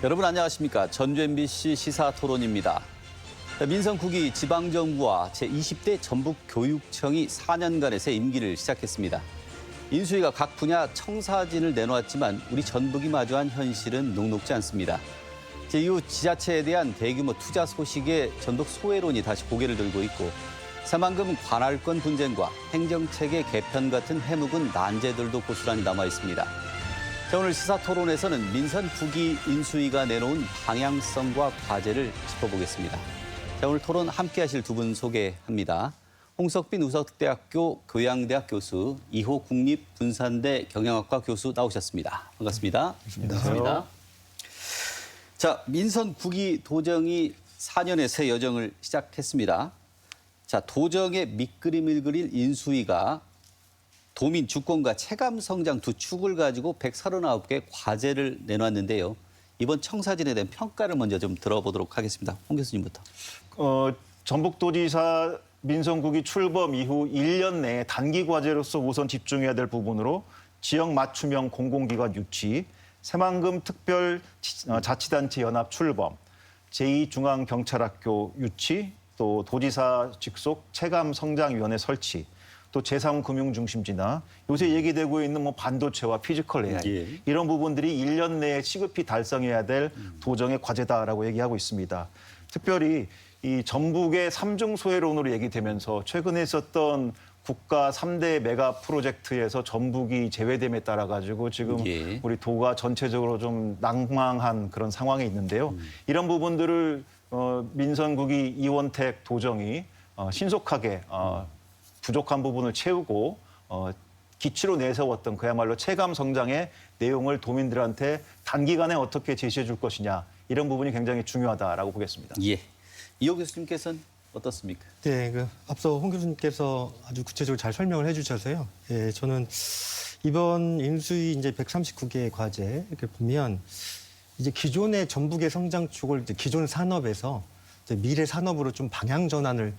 여러분 안녕하십니까. 전주 MBC 시사토론입니다. 민선9기 지방정부와 제20대 전북교육청이 4년간의 새 임기를 시작했습니다. 인수위가 각 분야 청사진을 내놓았지만 우리 전북이 마주한 현실은 녹록지 않습니다. 이후 지자체에 대한 대규모 투자 소식에 전북 소외론이 다시 고개를 들고 있고 새만금 관할권 분쟁과 행정체계 개편 같은 해묵은 난제들도 고스란히 남아 있습니다. 자, 오늘 시사토론에서는 민선9기 인수위가 내놓은 방향성과 과제를 짚어보겠습니다. 자, 오늘 토론 함께하실 두 분 소개합니다. 홍석빈 우석대학교 교양대학 교수, 이호 국립분산대 경영학과 교수 나오셨습니다. 반갑습니다. 반갑습니다. 자, 민선9기 도정이 4년의 새 여정을 시작했습니다. 자, 도정의 밑그림을 그릴 인수위가 도민 주권과 체감 성장 두 축을 가지고 139개 과제를 내놨는데요. 이번 청사진에 대한 평가를 먼저 좀 들어보도록 하겠습니다. 홍 교수님부터. 전북도지사 민선9기 출범 이후 1년 내에 단기 과제로서 우선 집중해야 될 부분으로 지역 맞춤형 공공기관 유치, 새만금 특별자치단체 연합 출범, 제2중앙경찰학교 유치, 또 도지사 직속 체감성장위원회 설치, 또 제3금융중심 진화, 요새 얘기되고 있는 반도체와 피지컬 AI, 이런 부분들이 1년 내에 시급히 달성해야 될 도정의 과제다라고 얘기하고 있습니다. 특별히 이 전북의 삼중 소외론으로 얘기되면서 최근에 있었던 국가 3대 메가 프로젝트에서 전북이 제외됨에 따라 가지고 지금 우리 도가 전체적으로 좀 낭망한 그런 상황에 있는데요. 이런 부분들을 민선9기 이원택 도정이 신속하게 부족한 부분을 채우고 기치로 내세웠던 그야말로 체감 성장의 내용을 도민들한테 단기간에 어떻게 제시해 줄 것이냐, 이런 부분이 굉장히 중요하다라고 보겠습니다. 예. 이호 교수님께서는 어떻습니까? 네, 앞서 홍 교수님께서 아주 구체적으로 잘 설명을 해주셔서요. 예, 저는 이번 인수위 이제 139개의 과제 이렇게 보면 이제 기존의 전북의 성장축을 이제 기존 산업에서 이제 미래 산업으로 좀 방향 전환을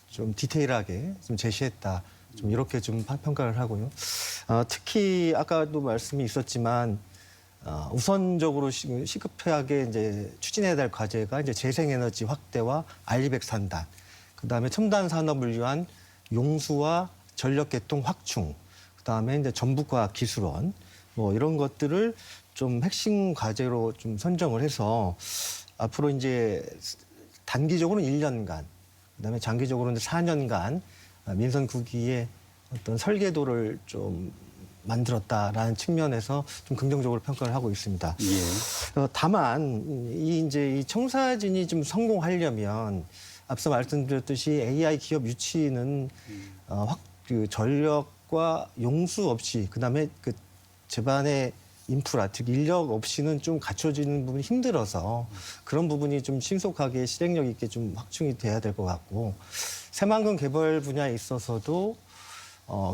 좀 디테일하게 좀 제시했다. 좀 이렇게 좀 평가를 하고요. 특히 아까도 말씀이 있었지만 우선적으로 시급하게 이제 추진해야 될 과제가 이제 재생에너지 확대와 알리백 산단, 그다음에 첨단 산업을 위한 용수와 전력 개통 확충, 그다음에 이제 전북과학기술원 이런 것들을 좀 핵심 과제로 좀 선정을 해서 앞으로 이제 단기적으로는 1년간, 그다음에 장기적으로는 4년간 민선9기의 어떤 설계도를 좀 만들었다라는 측면에서 좀 긍정적으로 평가를 하고 있습니다. 다만 이 청사진이 좀 성공하려면 앞서 말씀드렸듯이 AI 기업 유치는 그 전력과 용수 없이, 그다음에 그 집안의 인프라, 즉 인력 없이는 좀 갖춰지는 부분이 힘들어서 그런 부분이 좀 신속하게 실행력 있게 좀 확충이 돼야 될 것 같고, 새만금 개발 분야에 있어서도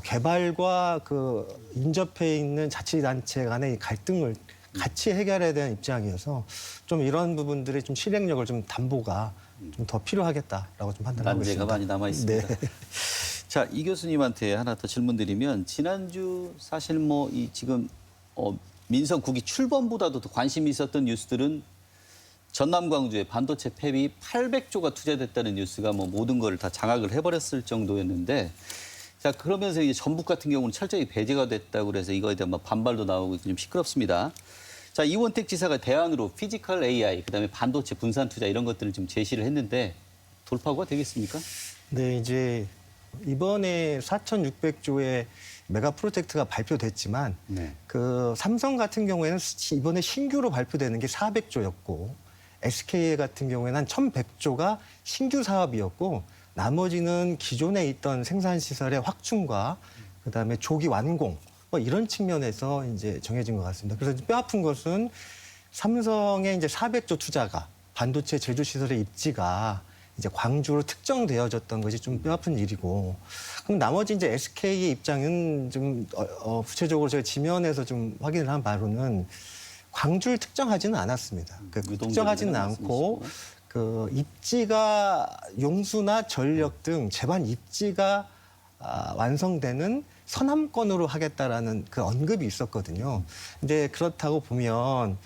개발과 그 인접해 있는 자치단체 간의 갈등을 같이 해결해야 되는 입장이어서 좀 이런 부분들의 좀 실행력을 좀 담보가 좀 더 필요하겠다라고 좀 판단하고 있습니다. 난제가 많이 남아 있습니다. 네. 자, 이 교수님한테 하나 더 질문드리면 지난주 사실 지금 민선9기 출범보다도 더 관심이 있었던 뉴스들은 전남 광주에 반도체 팹이 800조가 투자됐다는 뉴스가 모든 걸 다 장악을 해버렸을 정도였는데, 자, 그러면서 이제 전북 같은 경우는 철저히 배제가 됐다고 그래서 이거에 대한 반발도 나오고 좀 시끄럽습니다. 자, 이원택 지사가 대안으로 피지컬 AI, 그다음에 반도체 분산 투자 이런 것들을 좀 제시를 했는데 돌파구가 되겠습니까? 네, 이제 이번에 4,600조의 메가 프로젝트가 발표됐지만 그 삼성 같은 경우에는 이번에 신규로 발표되는 게 400조였고 SK 같은 경우에는 한 1,100조가 신규 사업이었고 나머지는 기존에 있던 생산 시설의 확충과 그다음에 조기 완공 이런 측면에서 이제 정해진 것 같습니다. 그래서 뼈 아픈 것은 삼성의 이제 400조 투자가 반도체 제조 시설의 입지가 이제 광주로 특정되어졌던 것이 좀 뼈아픈 일이고, 그럼 나머지 이제 SK의 입장은 좀 구체적으로 제가 지면에서 좀 확인을 한 바로는 광주를 특정하지는 않았습니다. 특정하지는 않고 그 입지가 용수나 전력 등 제반 입지가 완성되는 서남권으로 하겠다라는 그 언급이 있었거든요. 근데 그렇다고 보면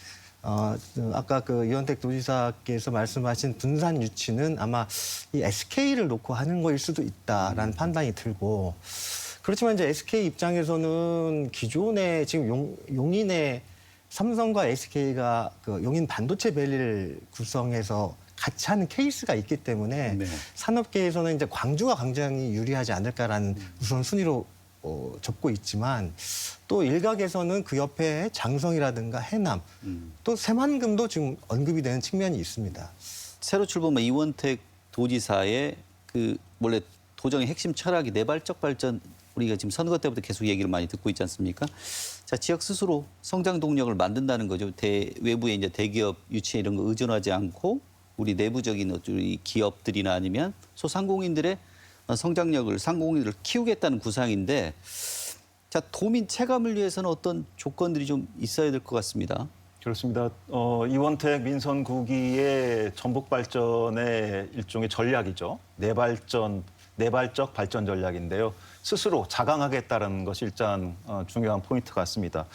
아까 그 이원택 도지사께서 말씀하신 분산 유치는 아마 이 SK를 놓고 하는 거일 수도 있다라는 판단이 들고 그렇지만 이제 SK 입장에서는 기존에 지금 용인의 삼성과 SK가 그 용인 반도체 밸리를 구성해서 같이 하는 케이스가 있기 때문에 네. 산업계에서는 이제 광주가 굉장히 유리하지 않을까라는 우선 순위로 접고 있지만 또 일각에서는 그 옆에 장성이라든가 해남 또 새만금도 지금 언급이 되는 측면이 있습니다. 새로 출범한 이원택 도지사의 그 원래 도정의 핵심 철학이 내발적 발전 우리가 지금 선거 때부터 계속 얘기를 많이 듣고 있지 않습니까? 자, 지역 스스로 성장 동력을 만든다는 거죠. 외부의 이제 대기업 유치 이런 거 의존하지 않고 우리 내부적인 우리 기업들이나 아니면 소상공인들의 성장력을 상공인들을 키우겠다는 구상인데 자, 도민 체감을 위해서는 어떤 조건들이 좀 있어야 될 것 같습니다. 그렇습니다. 이원택 민선 구기의 전북 발전의 일종의 전략이죠. 내발적 발전 전략인데요. 스스로 자강하겠다는 것이 일단 중요한 포인트 같습니다.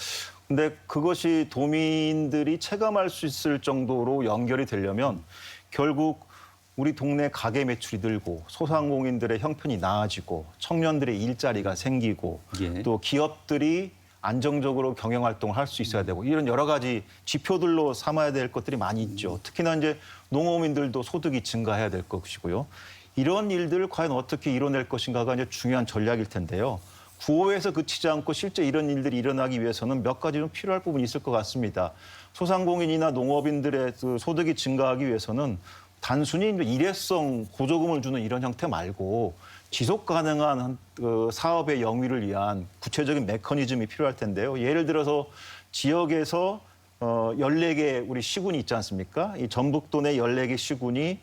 근데 그것이 도민들이 체감할 수 있을 정도로 연결이 되려면 결국 우리 동네 가게 매출이 늘고 소상공인들의 형편이 나아지고 청년들의 일자리가 생기고 예. 또 기업들이 안정적으로 경영 활동을 할 수 있어야 되고 이런 여러 가지 지표들로 삼아야 될 것들이 많이 있죠. 특히나 이제 농어민들도 소득이 증가해야 될 것이고요. 이런 일들을 과연 어떻게 이뤄낼 것인가가 이제 중요한 전략일 텐데요. 구호에서 그치지 않고 실제 이런 일들이 일어나기 위해서는 몇 가지 좀 필요할 부분이 있을 것 같습니다. 소상공인이나 농업인들의 그 소득이 증가하기 위해서는 단순히 일회성 보조금을 주는 이런 형태 말고 지속 가능한 그 사업의 영위를 위한 구체적인 메커니즘이 필요할 텐데요. 예를 들어서 지역에서 14개 우리 시군이 있지 않습니까? 이 전북도 내 14개 시군이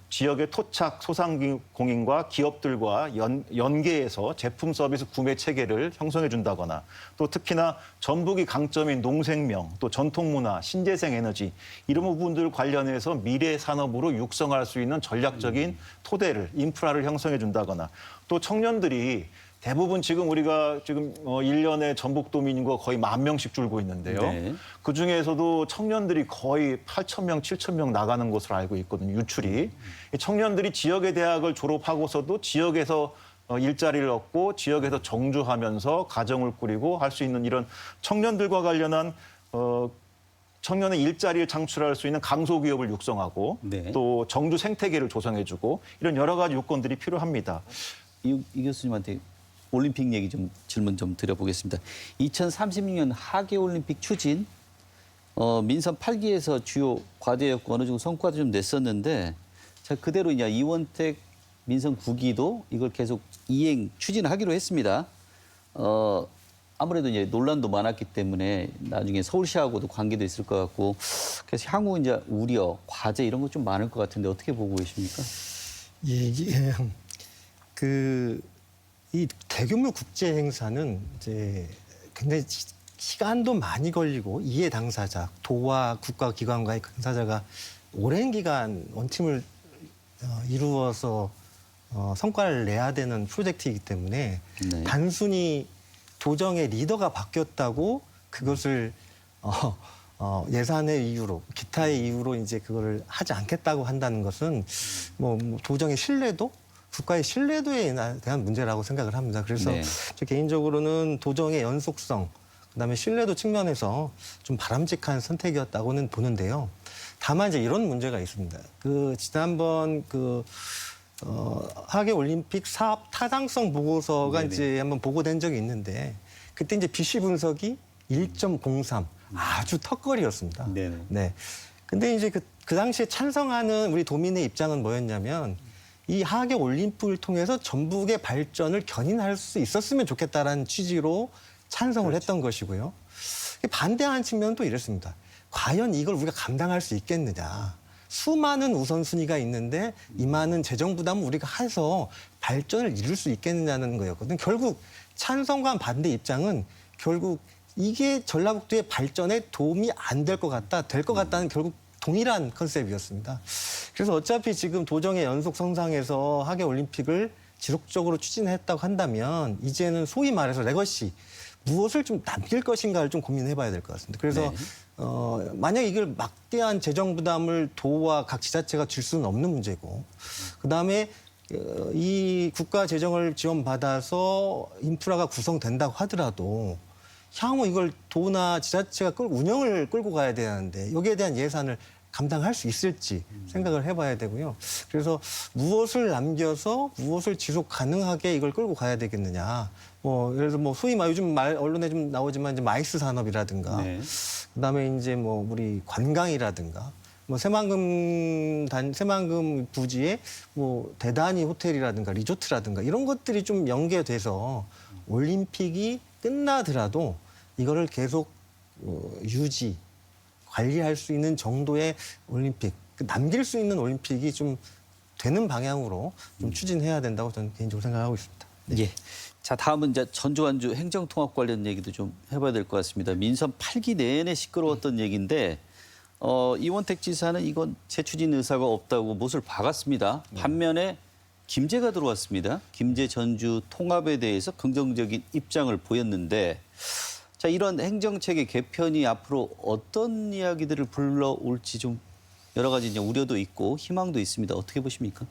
지역의 토착 소상공인과 기업들과 연계해서 제품 서비스 구매 체계를 형성해 준다거나 또 특히나 전북이 강점인 농생명, 또 전통문화, 신재생 에너지 이런 부분들 관련해서 미래 산업으로 육성할 수 있는 전략적인 토대를, 인프라를 형성해 준다거나 또 청년들이 대부분 지금 우리가 지금 1년에 전북도민과 거의 10,000명씩 줄고 있는데요. 네. 그중에서도 청년들이 거의 8,000명, 7,000명 나가는 것으로 알고 있거든요. 유출이. 청년들이 지역의 대학을 졸업하고서도 지역에서 일자리를 얻고 지역에서 정주하면서 가정을 꾸리고 할 수 있는 이런 청년들과 관련한 청년의 일자리를 창출할 수 있는 강소기업을 육성하고 네. 또 정주 생태계를 조성해주고 이런 여러 가지 요건들이 필요합니다. 이 교수님한테 올림픽 얘기 좀 질문 좀 드려보겠습니다. 2036년 하계올림픽 추진 민선 8기에서 주요 과제였고 어느 정도 성과도 좀 냈었는데 자, 그대로 이제 이원택 민선 9기도 이걸 계속 이행 추진하기로 했습니다. 아무래도 이제 논란도 많았기 때문에 나중에 서울시하고도 관계도 있을 것 같고 그래서 향후 이제 우려, 과제 이런 거 좀 많을 것 같은데 어떻게 보고 계십니까? 예. 이 대규모 국제 행사는 이제 굉장히 시간도 많이 걸리고 이해 당사자, 도와 국가기관과의 당사자가 오랜 기간 원팀을 이루어서 성과를 내야 되는 프로젝트이기 때문에 네. 단순히 도정의 리더가 바뀌었다고 그것을 예산의 이유로 기타의 이유로 이제 그거를 하지 않겠다고 한다는 것은 뭐 도정의 신뢰도 국가의 신뢰도에 대한 문제라고 생각을 합니다. 그래서 네. 저 개인적으로는 도정의 연속성, 그다음에 신뢰도 측면에서 좀 바람직한 선택이었다고는 보는데요. 다만 이제 이런 문제가 있습니다. 지난번 하계 올림픽 사업 타당성 보고서가 네네. 이제 한번 보고된 적이 있는데 그때 이제 BC 분석이 1.03 아주 턱걸이였습니다. 네네. 네. 근데 이제 그 당시에 찬성하는 우리 도민의 입장은 뭐였냐면 이 하계 올림픽을 통해서 전북의 발전을 견인할 수 있었으면 좋겠다라는 취지로 찬성을 했던 것이고요. 반대하는 측면은 또 이랬습니다. 과연 이걸 우리가 감당할 수 있겠느냐. 수많은 우선순위가 있는데 이만한 재정 부담을 우리가 해서 발전을 이룰 수 있겠느냐는 거였거든요. 결국 찬성과 반대 입장은 결국 이게 전라북도의 발전에 도움이 안 될 것 같다, 될 것 같다는 결국 동일한 컨셉이었습니다. 그래서 어차피 지금 도정의 연속 성장에서 하계 올림픽을 지속적으로 추진했다고 한다면 이제는 소위 말해서 레거시 무엇을 좀 남길 것인가를 좀 고민해봐야 될 것 같습니다. 그래서 네. 만약 이걸 막대한 재정 부담을 도와 각 지자체가 줄 수는 없는 문제고, 그다음에 이 국가 재정을 지원받아서 인프라가 구성된다고 하더라도 향후 이걸 도나 지자체가 운영을 끌고 가야 되는데 여기에 대한 예산을 감당할 수 있을지 생각을 해봐야 되고요. 그래서 무엇을 남겨서 무엇을 지속 가능하게 이걸 끌고 가야 되겠느냐. 예를 들어서 소위 요즘 언론에 좀 나오지만 이제 마이스 산업이라든가, 네. 그다음에 이제 우리 관광이라든가, 새만금 부지에 대단히 호텔이라든가 리조트라든가 이런 것들이 좀 연계돼서 올림픽이 끝나더라도 이거를 계속 유지, 관리할 수 있는 정도의 올림픽, 남길 수 있는 올림픽이 좀 되는 방향으로 좀 추진해야 된다고 저는 개인적으로 생각하고 있습니다. 네. 예. 자, 다음은 이제 전주 완주 행정통합 관련 얘기도 좀 해봐야 될 것 같습니다. 민선 8기 내내 시끄러웠던 얘기인데 이원택 지사는 이건 재추진 의사가 없다고 못을 박았습니다. 반면에 김제가 들어왔습니다. 김제 전주 통합에 대해서 긍정적인 입장을 보였는데, 자, 이런 행정체계 개편이 앞으로 어떤 이야기들을 불러올지 좀 여러 가지 이제 우려도 있고 희망도 있습니다. 어떻게 보십니까?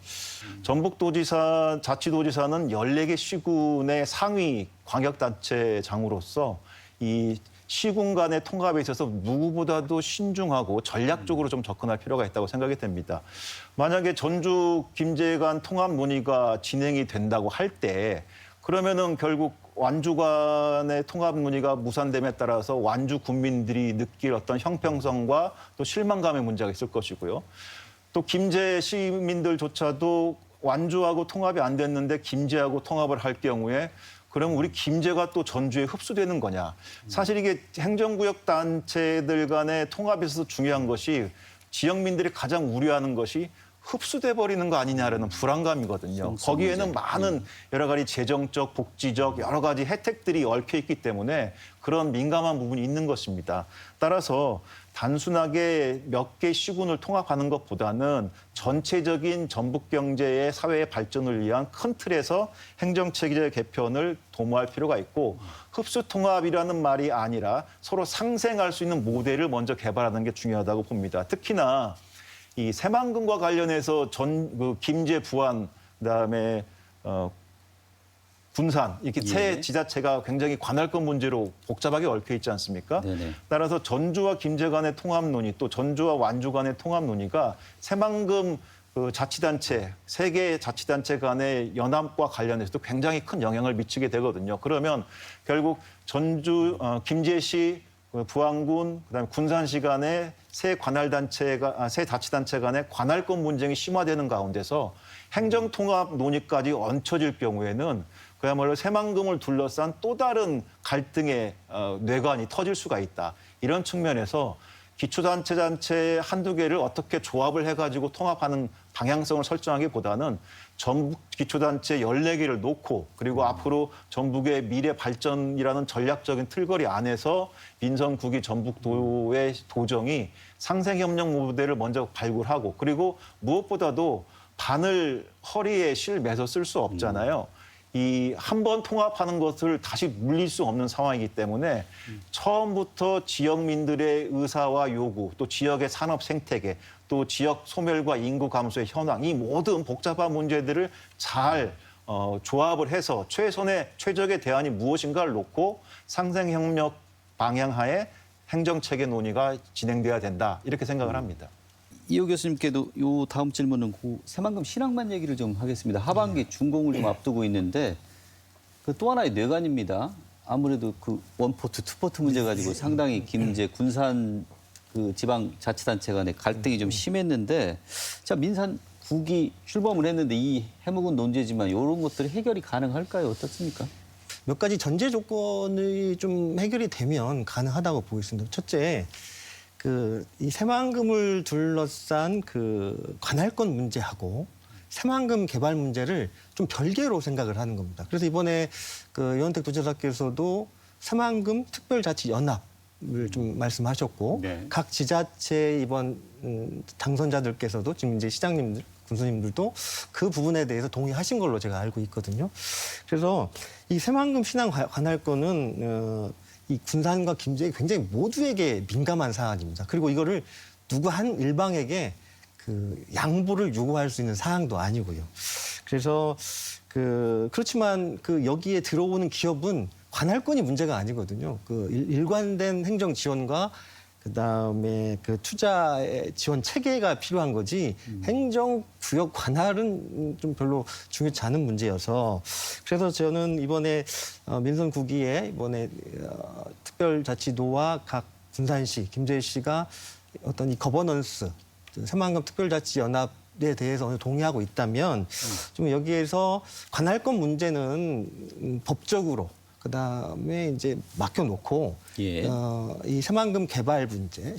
전북도지사, 자치도지사는 14개 시군의 상위 광역단체장으로서 이 시군 간의 통합에 있어서 누구보다도 신중하고 전략적으로 좀 접근할 필요가 있다고 생각이 됩니다. 만약에 전주 김제 간 통합 논의가 진행이 된다고 할 때 그러면은 결국 완주 간의 통합 논의가 무산됨에 따라서 완주 국민들이 느낄 어떤 형평성과 또 실망감의 문제가 있을 것이고요. 또 김제 시민들조차도 완주하고 통합이 안 됐는데 김제하고 통합을 할 경우에 그럼 우리 김제가 또 전주에 흡수되는 거냐. 사실 이게 행정구역 단체들 간의 통합에 있어서 중요한 것이 지역민들이 가장 우려하는 것이 흡수돼 버리는 거 아니냐라는 불안감이거든요. 거기에는 많은 여러 가지 재정적, 복지적 여러 가지 혜택들이 얽혀 있기 때문에 그런 민감한 부분이 있는 것입니다. 따라서 단순하게 몇 개 시군을 통합하는 것보다는 전체적인 전북 경제의 사회의 발전을 위한 큰 틀에서 행정체계 개편을 도모할 필요가 있고, 흡수 통합이라는 말이 아니라 서로 상생할 수 있는 모델을 먼저 개발하는 게 중요하다고 봅니다. 특히나 이 새만금과 관련해서 김제, 부안, 그다음에 군산 이렇게 세 지자체가 굉장히 관할권 문제로 복잡하게 얽혀 있지 않습니까? 네네. 따라서 전주와 김제 간의 통합 논의, 또 전주와 완주 간의 통합 논의가 새만금 자치단체, 세 개의 자치단체 간의 연합과 관련해서도 굉장히 큰 영향을 미치게 되거든요. 그러면 결국 전주, 김제시, 부안군, 그다음에 군산시 간의 세 자치단체 간의 관할권 분쟁이 심화되는 가운데서 행정통합 논의까지 얹혀질 경우에는 그야말로 새만금을 둘러싼 또 다른 갈등의 뇌관이 터질 수가 있다. 이런 측면에서 기초단체 한두 개를 어떻게 조합을 해가지고 통합하는 방향성을 설정하기보다는 전북 기초단체 14개를 놓고, 그리고 앞으로 전북의 미래 발전이라는 전략적인 틀거리 안에서 민선 9기 전북도의 도정이 상생협력 모델을 먼저 발굴하고, 그리고 무엇보다도 바늘 허리에 실 매서 쓸 수 없잖아요. 이 한 번 통합하는 것을 다시 물릴 수 없는 상황이기 때문에 처음부터 지역민들의 의사와 요구, 또 지역의 산업 생태계, 또 지역 소멸과 인구 감소의 현황, 이 모든 복잡한 문제들을 잘 조합을 해서 최적의 대안이 무엇인가를 놓고 상생협력 방향하에 행정체계 논의가 진행돼야 된다, 이렇게 생각을 합니다. 이호 교수님께도 요 다음 질문은 새만금 신항만 얘기를 좀 하겠습니다. 하반기 준공을 좀 앞두고 있는데 또 하나의 뇌관입니다. 아무래도 원포트, 투포트 문제 가지고 상당히 김제, 군산 지방자치단체 간의 갈등이 좀 심했는데, 자, 민산 9기 출범을 했는데 이 해묵은 논제지만 이런 것들이 해결이 가능할까요? 어떻습니까? 몇 가지 전제 조건이 좀 해결이 되면 가능하다고 보고 있습니다. 첫째, 이 새만금을 둘러싼 관할권 문제하고 새만금 개발 문제를 좀 별개로 생각을 하는 겁니다. 그래서 이번에 이원택 도지사께서도 새만금 특별자치연합을 좀 말씀하셨고, 네. 각 지자체 이번 당선자들께서도 지금 이제 시장님들 군수님들도 그 부분에 대해서 동의하신 걸로 제가 알고 있거든요. 그래서 이 새만금 신항 관할권은 이 군산과 김제에 굉장히 모두에게 민감한 사안입니다. 그리고 이거를 누구 한 일방에게 그 양보를 요구할 수 있는 사항도 아니고요. 그래서 그렇지만 그 여기에 들어오는 기업은 관할권이 문제가 아니거든요. 그 일관된 행정 지원과 그다음에 그 투자 지원 체계가 필요한 거지 행정 구역 관할은 좀 별로 중요치 않은 문제여서 그래서 저는 이번에 민선 9기에 이번에 특별자치도와 각 군산시, 김제시가 어떤 이 거버넌스 새만금 특별자치연합에 대해서 어느 동의하고 있다면 좀 여기에서 관할권 문제는 법적으로 그다음에 이제 맡겨놓고 예. 이 새만금 개발 문제,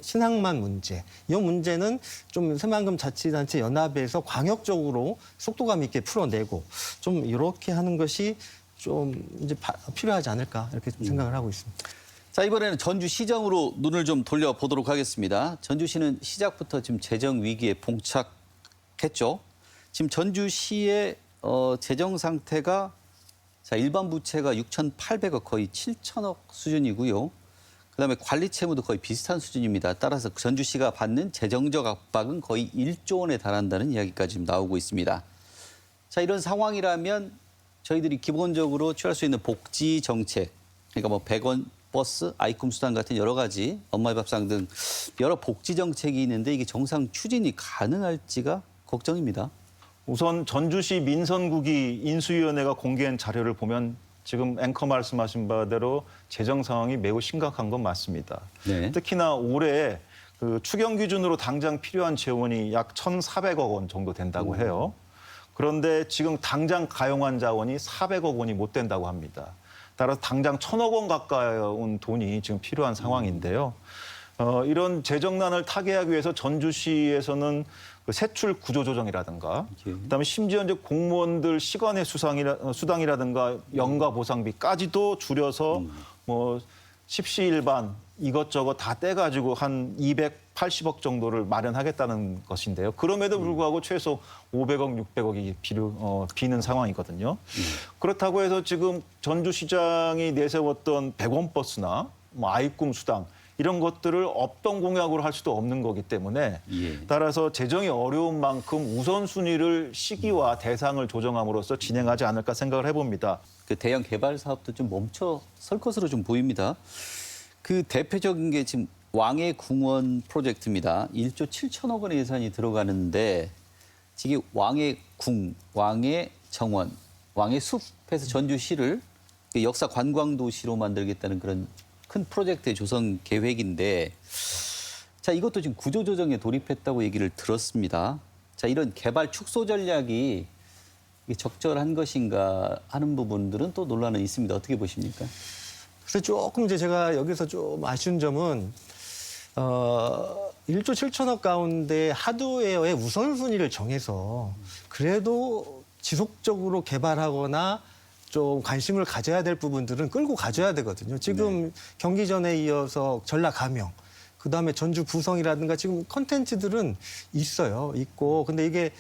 신항만 문제, 이 문제는 좀 새만금 자치단체 연합에서 광역적으로 속도감 있게 풀어내고 좀 이렇게 하는 것이 좀 이제 필요하지 않을까 이렇게 좀 생각을 하고 있습니다. 자, 이번에는 전주시정으로 눈을 좀 돌려보도록 하겠습니다. 전주시는 시작부터 지금 재정 위기에 봉착했죠. 지금 전주시의 재정 상태가 자, 일반 부채가 6,800억 거의 7천억 수준이고요. 그다음에 관리 채무도 거의 비슷한 수준입니다. 따라서 전주시가 받는 재정적 압박은 거의 1조 원에 달한다는 이야기까지 지금 나오고 있습니다. 자, 이런 상황이라면 저희들이 기본적으로 취할 수 있는 복지 정책, 그러니까 뭐 100원 버스, 아이꿈 수당 같은 여러 가지 엄마의 밥상 등 여러 복지 정책이 있는데 이게 정상 추진이 가능할지가 걱정입니다. 우선 전주시 민선국이 인수위원회가 공개한 자료를 보면 지금 앵커 말씀하신 바대로 재정 상황이 매우 심각한 건 맞습니다. 네. 특히나 올해 그 추경 기준으로 당장 필요한 재원이 약 1,400억 원 정도 된다고 해요. 그런데 지금 당장 가용한 자원이 400억 원이 못 된다고 합니다. 따라서 당장 1,000억 원 가까운 돈이 지금 필요한 상황인데요. 이런 재정난을 타개하기 위해서 전주시에서는 그 세출 구조조정이라든가 그다음에 심지어 이제 공무원들 시간의 수당이라든가 연가 보상비까지도 줄여서 뭐 십시일반 이것저것 다 떼가지고 한 280억 정도를 마련하겠다는 것인데요. 그럼에도 불구하고 최소 500억, 600억이 비는 상황이거든요. 그렇다고 해서 지금 전주시장이 내세웠던 100원 버스나 뭐 아이꿈 수당 이런 것들을 없던 공약으로 할 수도 없는 거기 때문에 따라서 재정이 어려운 만큼 우선순위를 시기와 대상을 조정함으로써 진행하지 않을까 생각을 해봅니다. 그 대형 개발 사업도 좀 멈춰설 것으로 좀 보입니다. 그 대표적인 게 지금 왕의 궁원 프로젝트입니다. 1조 7천억 원의 예산이 들어가는데 이게 왕의 궁, 왕의 정원, 왕의 숲에서 전주시를 역사 관광 도시로 만들겠다는 그런 큰 프로젝트의 조성 계획인데 자, 이것도 지금 구조조정에 돌입했다고 얘기를 들었습니다. 자, 이런 개발 축소 전략이 적절한 것인가 하는 부분들은 또 논란은 있습니다. 어떻게 보십니까? 그래서 조금 이제 제가 여기서 좀 아쉬운 점은 1조 7천억 가운데 하드웨어의 우선순위를 정해서 그래도 지속적으로 개발하거나 좀 관심을 가져야 될 부분들은 끌고 가져야 되거든요. 지금 경기전에 이어서 전라 감영, 그다음에 전주 부성이라든가 지금 컨텐츠들은 있고 근데 이게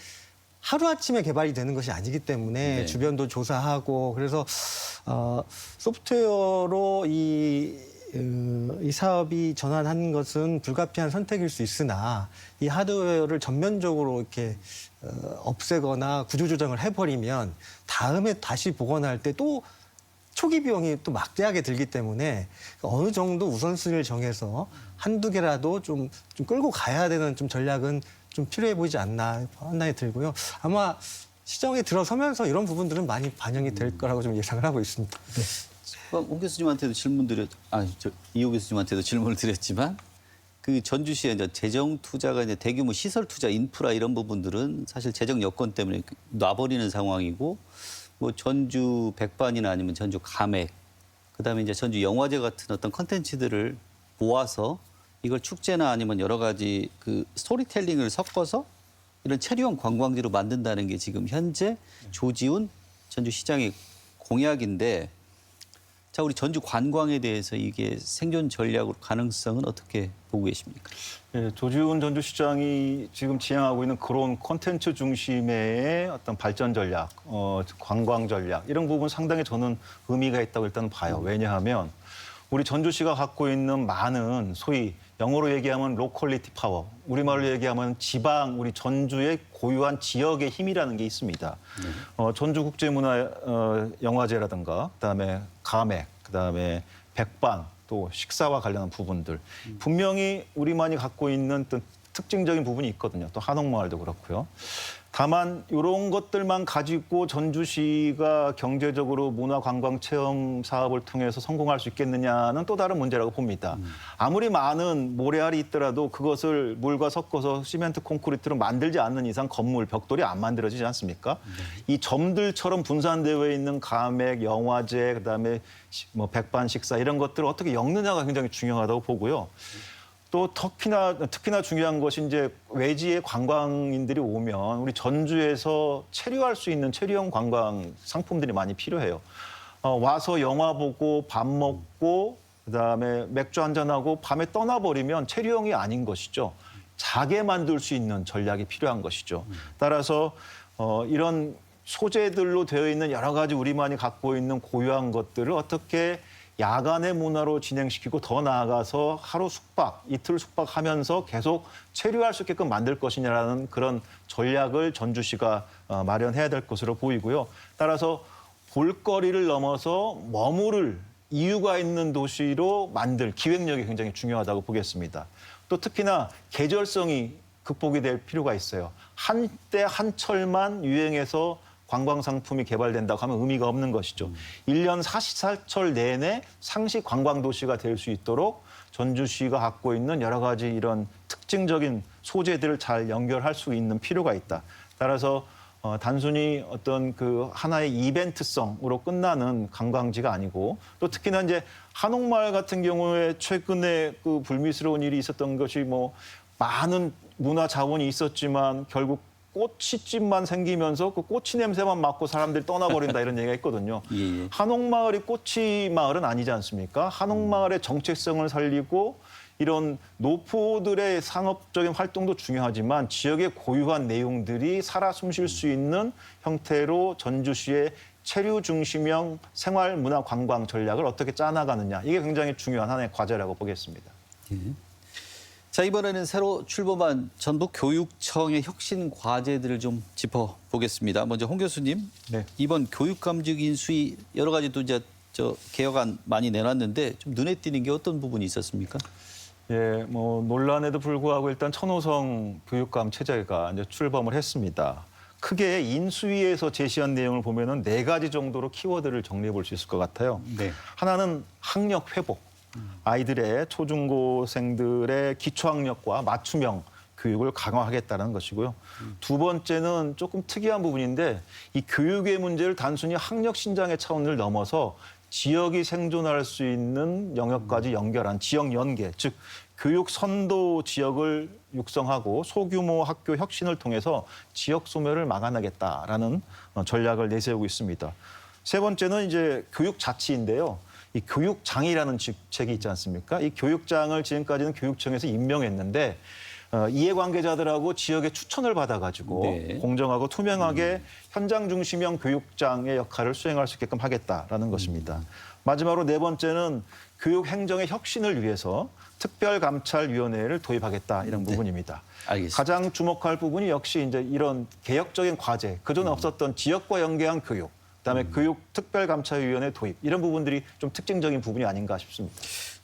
하루아침에 개발이 되는 것이 아니기 때문에 주변도 조사하고 그래서 소프트웨어로 이 사업이 전환한 것은 불가피한 선택일 수 있으나 이 하드웨어를 전면적으로 이렇게 없애거나 구조조정을 해버리면 다음에 다시 복원할 때 또 초기 비용이 또 막대하게 들기 때문에 어느 정도 우선순위를 정해서 한두 개라도 좀 끌고 가야 되는 좀 전략은 좀 필요해 보이지 않나 판단이 들고요. 아마 시정에 들어서면서 이런 부분들은 많이 반영이 될 거라고 좀 예상을 하고 있습니다. 네. 홍 교수님한테도 이호 교수님한테도 질문을 드렸지만 그 전주시의 이제 재정 투자가 이제 대규모 시설 투자, 인프라 이런 부분들은 사실 재정 여건 때문에 놔버리는 상황이고 뭐 전주 백반이나 아니면 전주 감액, 그다음에 이제 전주 영화제 같은 어떤 컨텐츠들을 모아서 이걸 축제나 아니면 여러 가지 그 스토리텔링을 섞어서 이런 체류형 관광지로 만든다는 게 지금 현재 조지훈 전주시장의 공약인데 자, 우리 전주 관광에 대해서 이게 생존 전략으로 가능성은 어떻게 보고 계십니까? 예, 조지훈 전주시장이 지금 지향하고 있는 그런 콘텐츠 중심의 어떤 발전 전략, 관광 전략 이런 부분 상당히 저는 의미가 있다고 일단 봐요. 왜냐하면 우리 전주시가 갖고 있는 많은 소위 영어로 얘기하면 로컬리티 파워, 우리말로 얘기하면 지방, 우리 전주의 고유한 지역의 힘이라는 게 있습니다. 전주국제문화영화제라든가 그다음에 가맥, 그다음에 백반, 또 식사와 관련한 부분들 분명히 우리만이 갖고 있는 또 특징적인 부분이 있거든요. 또 한옥마을도 그렇고요. 다만 이런 것들만 가지고 전주시가 경제적으로 문화관광체험 사업을 통해서 성공할 수 있겠느냐는 또 다른 문제라고 봅니다. 아무리 많은 모래알이 있더라도 그것을 물과 섞어서 시멘트 콘크리트로 만들지 않는 이상 건물, 벽돌이 안 만들어지지 않습니까? 이 점들처럼 분산되어 있는 가맥, 영화제, 그다음에 뭐 백반 식사 이런 것들을 어떻게 엮느냐가 굉장히 중요하다고 보고요. 또 특히나 중요한 것이 이제 외지의 관광인들이 오면 우리 전주에서 체류할 수 있는 체류형 관광 상품들이 많이 필요해요. 와서 영화 보고 밥 먹고 그다음에 맥주 한잔하고 밤에 떠나버리면 체류형이 아닌 것이죠. 자게 만들 수 있는 전략이 필요한 것이죠. 따라서 이런 소재들로 되어 있는 여러 가지 우리만이 갖고 있는 고유한 것들을 어떻게 야간의 문화로 진행시키고 더 나아가서 하루 숙박, 이틀 숙박하면서 계속 체류할 수 있게끔 만들 것이냐라는 그런 전략을 전주시가 마련해야 될 것으로 보이고요. 따라서 볼거리를 넘어서 머무를 이유가 있는 도시로 만들 기획력이 굉장히 중요하다고 보겠습니다. 또 특히나 계절성이 극복이 될 필요가 있어요. 한때 한철만 유행해서 관광 상품이 개발된다고 하면 의미가 없는 것이죠. 1년 44철 내내 상시 관광 도시가 될 수 있도록 전주시가 갖고 있는 여러 가지 이런 특징적인 소재들을 잘 연결할 수 있는 필요가 있다. 따라서 단순히 어떤 그 하나의 이벤트성으로 끝나는 관광지가 아니고 또 특히나 이제 한옥마을 같은 경우에 최근에 그 불미스러운 일이 있었던 것이 뭐 많은 문화 자원이 있었지만 결국 꼬치집만 생기면서 그 꼬치 냄새만 맡고 사람들이 떠나버린다 이런 얘기가 있거든요. 예. 한옥마을이 꼬치 마을은 아니지 않습니까? 한옥마을의 정체성을 살리고 이런 노포들의 상업적인 활동도 중요하지만 지역의 고유한 내용들이 살아 숨쉴 수 있는 형태로 전주시의 체류 중심형 생활 문화 관광 전략을 어떻게 짜나가느냐 이게 굉장히 중요한 하나의 과제라고 보겠습니다. 예. 자, 이번에는 새로 출범한 전북교육청의 혁신 과제들을 좀 짚어보겠습니다. 먼저 홍 교수님, 네. 이번 교육감직 인수위 여러 가지 또 이제 개혁안 많이 내놨는데 좀 눈에 띄는 게 어떤 부분이 있었습니까? 예, 뭐 논란에도 불구하고 일단 천호성 교육감 체제가 이제 출범을 했습니다. 크게 인수위에서 제시한 내용을 보면은 4가지 정도로 키워드를 정리해 볼 수 있을 것 같아요. 네. 하나는 학력 회복. 아이들의 초중고생들의 기초학력과 맞춤형 교육을 강화하겠다는 것이고요. 두 번째는 조금 특이한 부분인데 이 교육의 문제를 단순히 학력 신장의 차원을 넘어서 지역이 생존할 수 있는 영역까지 연결한 지역 연계, 즉 교육 선도 지역을 육성하고 소규모 학교 혁신을 통해서 지역 소멸을 막아내겠다라는 전략을 내세우고 있습니다. 세 번째는 이제 교육 자치인데요. 이 교육장이라는 직책이 있지 않습니까? 이 교육장을 지금까지는 교육청에서 임명했는데 이해관계자들하고 지역의 추천을 받아가지고 네. 공정하고 투명하게 현장 중심형 교육장의 역할을 수행할 수 있게끔 하겠다라는 것입니다. 마지막으로 4번째는 교육 행정의 혁신을 위해서 특별감찰위원회를 도입하겠다 이런 부분입니다. 알겠습니다. 가장 주목할 부분이 역시 이제 이런 개혁적인 과제, 그전에 없었던 지역과 연계한 교육. 그다음에 교육 특별감찰위원회 도입 이런 부분들이 좀 특징적인 부분이 아닌가 싶습니다.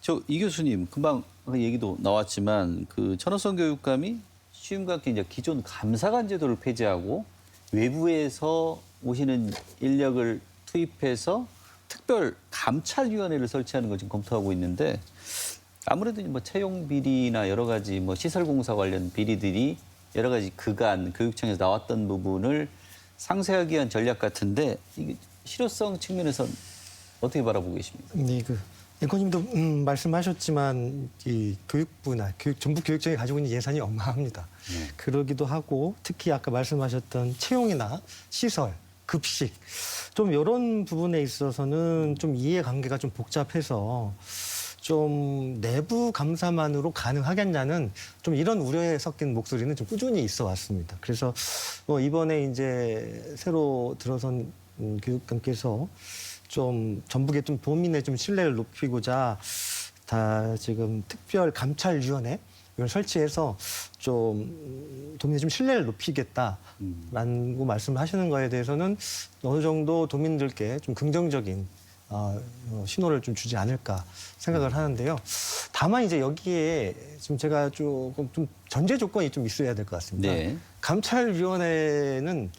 저 이 교수님 금방 그 얘기도 나왔지만 그 천호성 교육감이 시험과 함께 이제 기존 감사관 제도를 폐지하고 외부에서 오시는 인력을 투입해서 특별 감찰위원회를 설치하는 걸 지금 검토하고 있는데 아무래도 뭐 채용 비리나 여러 가지 뭐 시설 공사 관련 비리들이 여러 가지 그간 교육청에서 나왔던 부분을 상세하기 위한 전략 같은데 이게 실효성 측면에서는 어떻게 바라보고 계십니까? 네, 앵커님도 말씀하셨지만 이 교육부나 전북교육청이 가지고 있는 예산이 어마합니다. 그러기도 하고 특히 아까 말씀하셨던 채용이나 시설 급식 좀 이런 부분에 있어서는 좀 이해관계가 좀 복잡해서 좀 내부 감사만으로 가능하겠냐는 좀 이런 우려에 섞인 목소리는 좀 꾸준히 있어 왔습니다. 그래서 뭐 이번에 이제 새로 들어선 교육감께서 좀 전북의 좀 도민의 좀 신뢰를 높이고자 다 지금 특별 감찰위원회 이걸 설치해서 좀 도민의 좀 신뢰를 높이겠다라고 말씀을 하시는 거에 대해서는 어느 정도 도민들께 좀 긍정적인 신호를 좀 주지 않을까 생각을 하는데요. 다만 이제 여기에 지금 제가 조금 좀 전제 조건이 좀 있어야 될 것 같습니다. 네. 감찰위원회는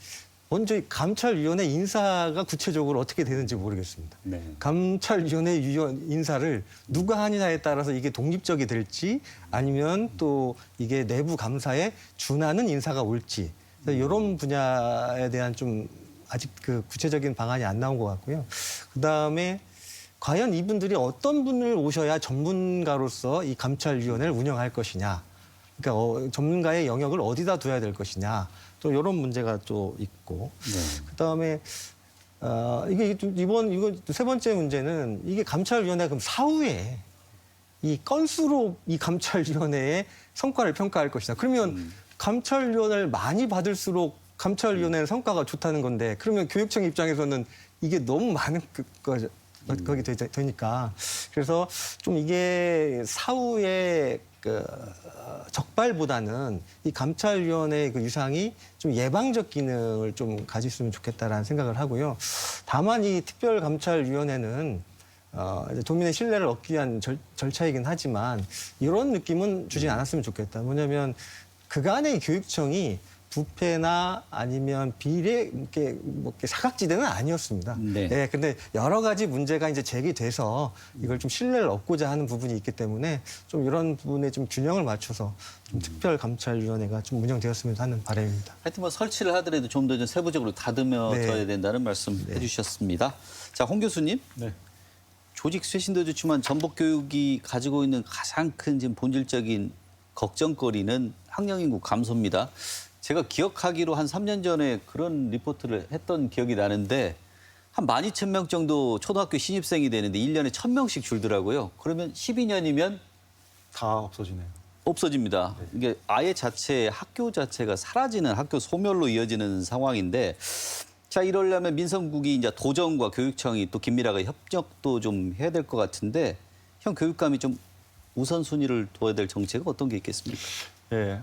먼저 이 감찰위원회 인사가 구체적으로 어떻게 되는지 모르겠습니다. 네. 감찰위원회 인사를 누가 하느냐에 따라서 이게 독립적이 될지 아니면 또 이게 내부 감사에 준하는 인사가 올지 이런 분야에 대한 좀 아직 그 구체적인 방안이 안 나온 것 같고요. 그다음에 과연 이분들이 어떤 분을 오셔야 전문가로서 이 감찰위원회를 운영할 것이냐. 그러니까 전문가의 영역을 어디다 둬야 될 것이냐. 또 이런 문제가 또 있고. 네. 그다음에 이게 이거 세 번째 문제는 이게 감찰위원회 그럼 사후에 이 건수로 이 감찰위원회의 성과를 평가할 것이다. 그러면 감찰위원회를 많이 받을수록 감찰위원회의 성과가 좋다는 건데 그러면 교육청 입장에서는 이게 너무 많은 거기 되니까 그래서 좀 이게 사후에 그 적발보다는 이 감찰위원회의 그 유상이 좀 예방적 기능을 좀 가졌으면 좋겠다라는 생각을 하고요. 다만 이 특별감찰위원회는 이제 도민의 신뢰를 얻기 위한 절차이긴 하지만 이런 느낌은 주지 않았으면 좋겠다. 뭐냐면 그간의 교육청이 부패나 아니면 비례 이렇게 사각지대는 아니었습니다. 네. 네, 근데 여러 가지 문제가 이제 제기돼서 이걸 좀 신뢰를 얻고자 하는 부분이 있기 때문에 좀 이런 부분에 좀 균형을 맞춰서 좀 특별감찰위원회가 좀 운영되었으면 하는 바람입니다. 하여튼 뭐 설치를 하더라도 좀 더 좀 세부적으로 다듬어져야 네. 된다는 말씀 해주셨습니다. 자, 홍 교수님. 네. 조직 쇄신도 좋지만 전북 교육이 가지고 있는 가장 큰 지금 본질적인 걱정거리는 학령 인구 감소입니다. 제가 기억하기로 한 3년 전에 그런 리포트를 했던 기억이 나는데 한 12,000명 정도 초등학교 신입생이 되는데 1년에 1,000명씩 줄더라고요. 그러면 12년이면 다 없어지네요. 없어집니다. 이게 아예 학교 자체가 사라지는 학교 소멸로 이어지는 상황인데 자, 이러려면 민선국이 이제 도정과 교육청이 또 긴밀하게 협력도 좀 해야 될 것 같은데 형 교육감이 좀 우선순위를 둬야 될 정책은 어떤 게 있겠습니까? 예.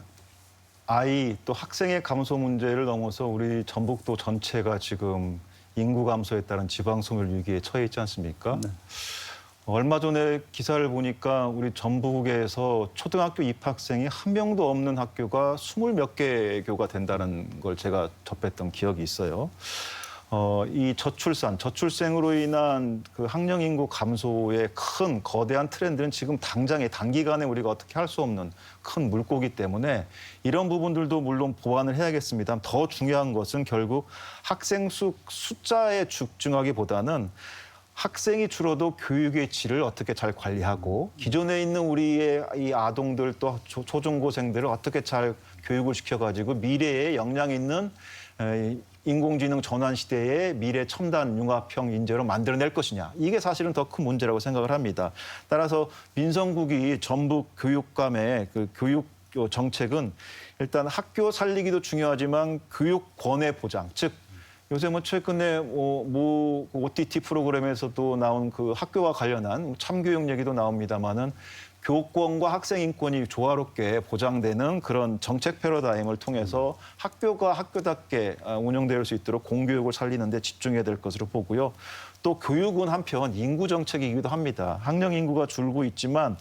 아이 또 학생의 감소 문제를 넘어서 우리 전북도 전체가 지금 인구 감소에 따른 지방 소멸 위기에 처해 있지 않습니까? 네. 얼마 전에 기사를 보니까 우리 전북에서 초등학교 입학생이 한 명도 없는 학교가 20몇 개교가 된다는 걸 제가 접했던 기억이 있어요. 이 저출생으로 인한 그 학령 인구 감소의 큰 거대한 트렌드는 지금 당장에 단기간에 우리가 어떻게 할 수 없는 큰 물고기 때문에 이런 부분들도 물론 보완을 해야겠습니다. 더 중요한 것은 결국 학생 숫자에 집중하기보다는 학생이 줄어도 교육의 질을 어떻게 잘 관리하고 기존에 있는 우리의 이 아동들 또 초중고생들을 어떻게 잘 교육을 시켜가지고 미래에 역량 있는 인공지능 전환 시대의 미래 첨단 융합형 인재로 만들어낼 것이냐. 이게 사실은 더 큰 문제라고 생각을 합니다. 따라서 민선국이 전북 교육감의 그 교육 정책은 일단 학교 살리기도 중요하지만 교육권의 보장, 즉 요새 뭐 최근에 뭐 OTT 프로그램에서도 나온 그 학교와 관련한 참교육 얘기도 나옵니다마는 교권과 학생 인권이 조화롭게 보장되는 그런 정책 패러다임을 통해서 학교가 학교답게 운영될 수 있도록 공교육을 살리는 데 집중해야 될 것으로 보고요. 또 교육은 한편 인구 정책이기도 합니다. 학령 인구가 줄고 있지만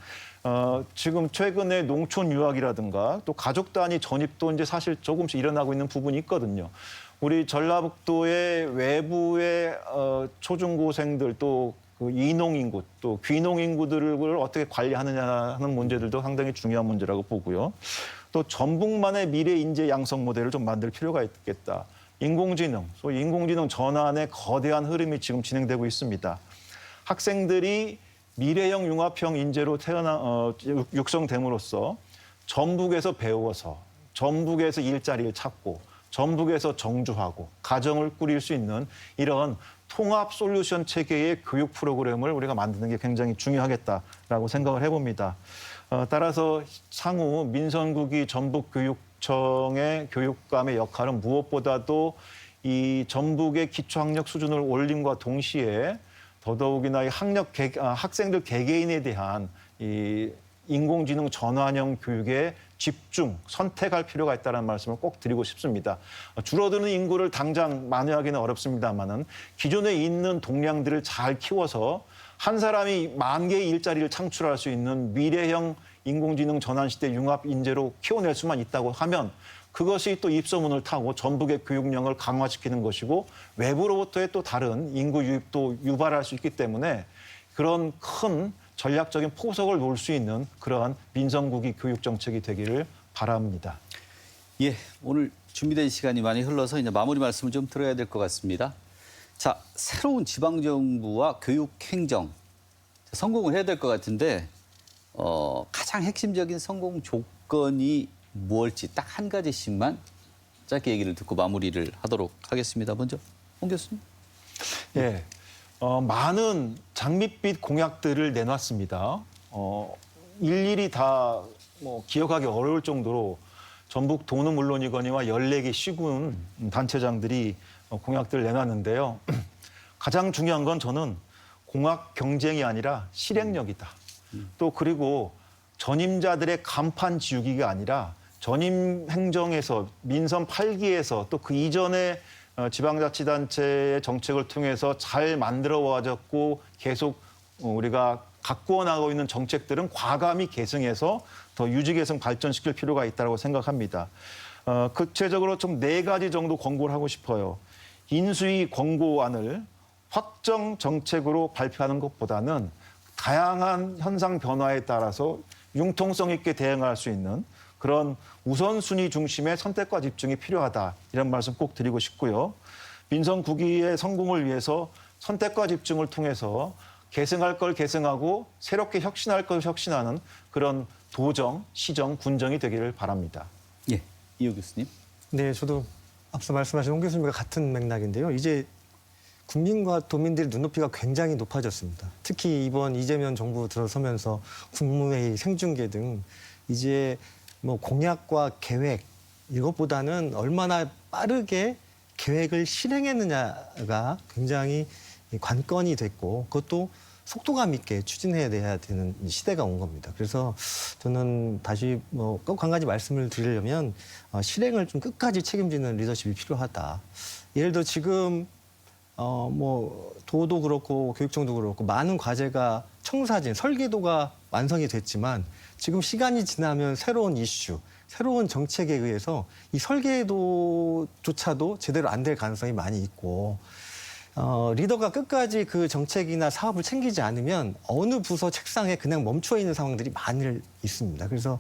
지금 최근에 농촌 유학이라든가 또 가족 단위 전입도 이제 사실 조금씩 일어나고 있는 부분이 있거든요. 우리 전라북도의 외부의 초중고생들 또 그 이농인구 또 귀농인구들을 어떻게 관리하느냐 하는 문제들도 상당히 중요한 문제라고 보고요. 또 전북만의 미래 인재 양성 모델을 좀 만들 필요가 있겠다. 인공지능, 소위 인공지능 전환의 거대한 흐름이 지금 진행되고 있습니다. 학생들이 미래형 융합형 인재로 육성됨으로써 전북에서 배워서 전북에서 일자리를 찾고 전북에서 정주하고 가정을 꾸릴 수 있는 이런 통합 솔루션 체계의 교육 프로그램을 우리가 만드는 게 굉장히 중요하겠다라고 생각을 해봅니다. 따라서 향후 민선국이 전북교육청의 교육감의 역할은 무엇보다도 이 전북의 기초학력 수준을 올림과 동시에 더더욱이나 이 학생들 개개인에 대한 이 인공지능 전환형 교육에 집중, 선택할 필요가 있다는 말씀을 꼭 드리고 싶습니다. 줄어드는 인구를 당장 만회하기는 어렵습니다만은 기존에 있는 동량들을 잘 키워서 한 사람이 10,000개의 일자리를 창출할 수 있는 미래형 인공지능 전환 시대 융합 인재로 키워낼 수만 있다고 하면 그것이 또 입소문을 타고 전북의 교육령을 강화시키는 것이고 외부로부터의 또 다른 인구 유입도 유발할 수 있기 때문에 그런 큰 전략적인 포석을 놓을 수 있는 그러한 민선국이 교육 정책이 되기를 바랍니다. 예, 오늘 준비된 시간이 많이 흘러서 이제 마무리 말씀을 좀 들어야 될 것 같습니다. 자, 새로운 지방정부와 교육행정 성공을 해야 될 것 같은데 가장 핵심적인 성공 조건이 무엇일지 딱 한 가지씩만 짧게 얘기를 듣고 마무리를 하도록 하겠습니다. 먼저 홍 교수님. 예, 많은 장밋빛 공약들을 내놨습니다. 일일이 다 기억하기 어려울 정도로 전북 도는 물론이거니와 14개 시군 단체장들이 공약들을 내놨는데요. 가장 중요한 건 저는 공학 경쟁이 아니라 실행력이다. 또 그리고 전임자들의 간판 지우기가 아니라 전임 행정에서 민선 8기에서 또 그 이전에 지방자치단체의 정책을 통해서 잘 만들어 와졌고 계속 우리가 가꾸어 나가고 있는 정책들은 과감히 계승해서 더 유지 개선 발전시킬 필요가 있다고 생각합니다. 구체적으로 좀 4가지 정도 권고를 하고 싶어요. 인수위 권고안을 확정 정책으로 발표하는 것보다는 다양한 현상 변화에 따라서 융통성 있게 대응할 수 있는 그런 우선순위 중심의 선택과 집중이 필요하다. 이런 말씀 꼭 드리고 싶고요. 민선국위의 성공을 위해서 선택과 집중을 통해서 계승할 걸 계승하고 새롭게 혁신할 걸 혁신하는 그런 도정, 시정, 군정이 되기를 바랍니다. 예, 이호 교수님. 네, 저도 앞서 말씀하신 홍 교수님과 같은 맥락인데요. 이제 국민과 도민들의 눈높이가 굉장히 높아졌습니다. 특히 이번 이재명 정부 들어서면서 국무회의 생중계 등 이제 뭐 공약과 계획 이것보다는 얼마나 빠르게 계획을 실행했느냐가 굉장히 관건이 됐고 그것도 속도감 있게 추진해야 되는 시대가 온 겁니다. 그래서 저는 다시 꼭 한 가지 말씀을 드리려면 실행을 좀 끝까지 책임지는 리더십이 필요하다. 예를 들어 지금 도도 그렇고 교육청도 그렇고 많은 과제가 청사진, 설계도가 완성이 됐지만 지금 시간이 지나면 새로운 이슈, 새로운 정책에 의해서 이 설계도조차도 제대로 안 될 가능성이 많이 있고 리더가 끝까지 그 정책이나 사업을 챙기지 않으면 어느 부서 책상에 그냥 멈춰 있는 상황들이 많이 있습니다. 그래서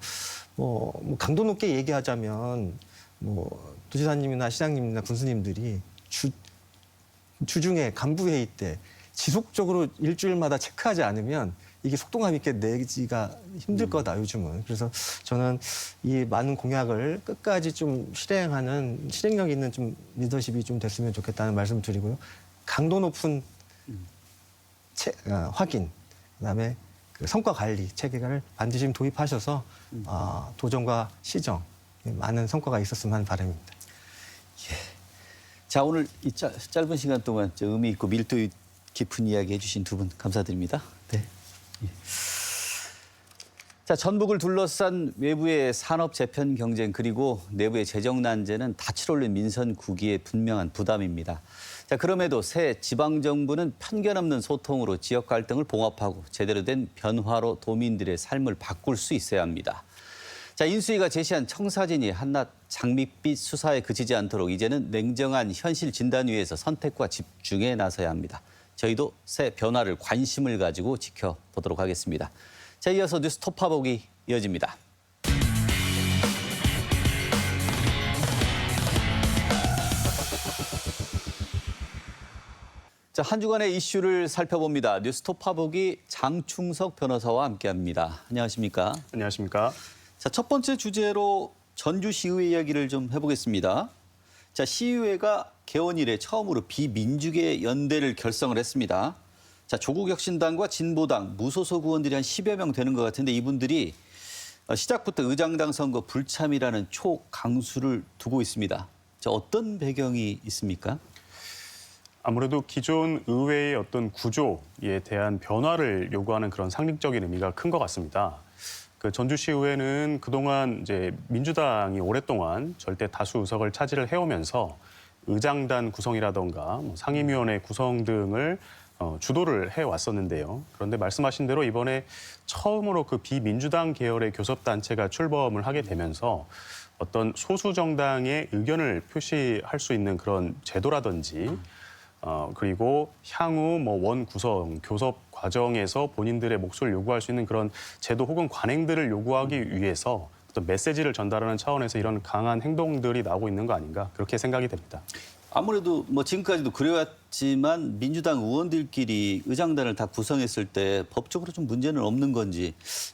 강도 높게 얘기하자면 도지사님이나 시장님이나 군수님들이 주중에 간부회의 때 지속적으로 일주일마다 체크하지 않으면 이게 속도감 있게 내기가 힘들 거다, 요즘은. 그래서 저는 이 많은 공약을 끝까지 좀 실행하는 실행력 있는 좀 리더십이 좀 됐으면 좋겠다는 말씀을 드리고요. 강도 높은 확인, 그다음에 그 성과 관리 체계를 반드시 좀 도입하셔서 도정과 시정 많은 성과가 있었으면 하는 바람입니다. 자, 오늘 이 짧은 시간 동안 의미 있고 밀도 깊은 이야기 해주신 두 분 감사드립니다. 네. 예. 자, 전북을 둘러싼 외부의 산업 재편 경쟁 그리고 내부의 재정 난제는 닻을 올린 민선국위의 분명한 부담입니다. 자, 그럼에도 새 지방정부는 편견 없는 소통으로 지역 갈등을 봉합하고 제대로 된 변화로 도민들의 삶을 바꿀 수 있어야 합니다. 자, 인수위가 제시한 청사진이 한낱 장밋빛 수사에 그치지 않도록 이제는 냉정한 현실 진단 위에서 선택과 집중에 나서야 합니다. 저희도 새 변화를 관심을 가지고 지켜보도록 하겠습니다. 자, 이어서 뉴스 톱파보기 이어집니다. 자, 한 주간의 이슈를 살펴봅니다. 뉴스 톱파보기 장충석 변호사와 함께합니다. 안녕하십니까? 안녕하십니까? 자, 첫 번째 주제로 전주시의회 이야기를 좀 해보겠습니다. 자, 시의회가 개원 이래 처음으로 비민주계 연대를 결성을 했습니다. 자, 조국혁신당과 진보당, 무소속 의원들이 한 10여 명 되는 것 같은데 이분들이 시작부터 의장당 선거 불참이라는 초강수를 두고 있습니다. 자, 어떤 배경이 있습니까? 아무래도 기존 의회의 어떤 구조에 대한 변화를 요구하는 그런 상징적인 의미가 큰 것 같습니다. 그 전주시의회는 그동안 이제 민주당이 오랫동안 절대 다수 의석을 차지를 해오면서 의장단 구성이라던가 상임위원회 구성 등을 주도를 해왔었는데요. 그런데 말씀하신 대로 이번에 처음으로 그 비민주당 계열의 교섭단체가 출범을 하게 되면서 어떤 소수 정당의 의견을 표시할 수 있는 그런 제도라든지 그리고 향후 원 구성, 교섭 과정에서 본인들의 몫을 요구할 수 있는 그런 제도 혹은 관행들을 요구하기 위해서 어떤 메시지를 전달하는 차원에서 이런 강한 행동들이 나오고 있는 거 아닌가 그렇게 생각이 됩니다. 아무래도 지금까지도 그래왔지만 민주당 의원들끼리 의장단을 다 구성했을 때 법적으로 좀 문제는 없는 건지